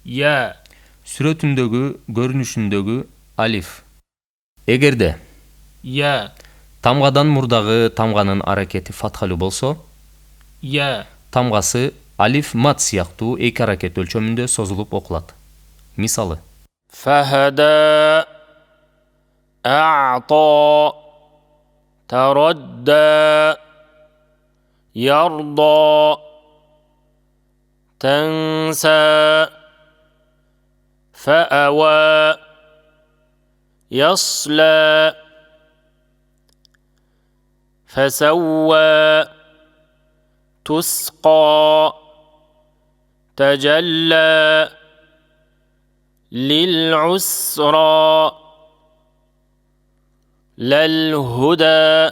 Ya. Сүрөтүндөгү, көрүнүшүндөгү алиф. Эгерде Ya. тамгадан мурдагы тамганын аракети фатхалуу болсо, Ya. тамгасы алиф мат сыяктуу эки аракет өлчөмүндө созулуп окулат. Мисалы: فهدى أعطى تردى يرضى تنسى فأوى يصلى فسوى تسقى تجلى للعسرى للهدى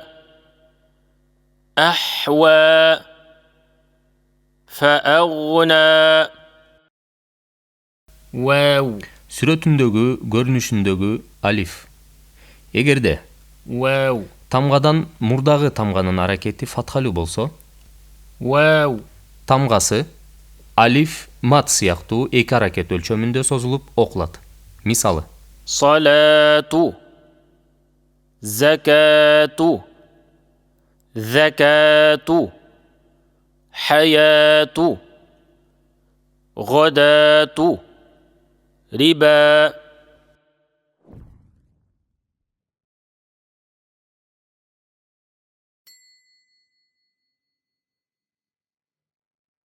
أحوى فأغنى. واو. сүрөтүндөгү, көрүнүшүндөгү алиф. Эгерде واو. тамгадан мурдагы тамганын аракети фатхалуу болсо, واو. тамгасы алиф мат сыяктуу эки аракет өлчөмүндө созулуп окулат. Мисалы: صلاة زكاة ذكاة حياة غداة ربا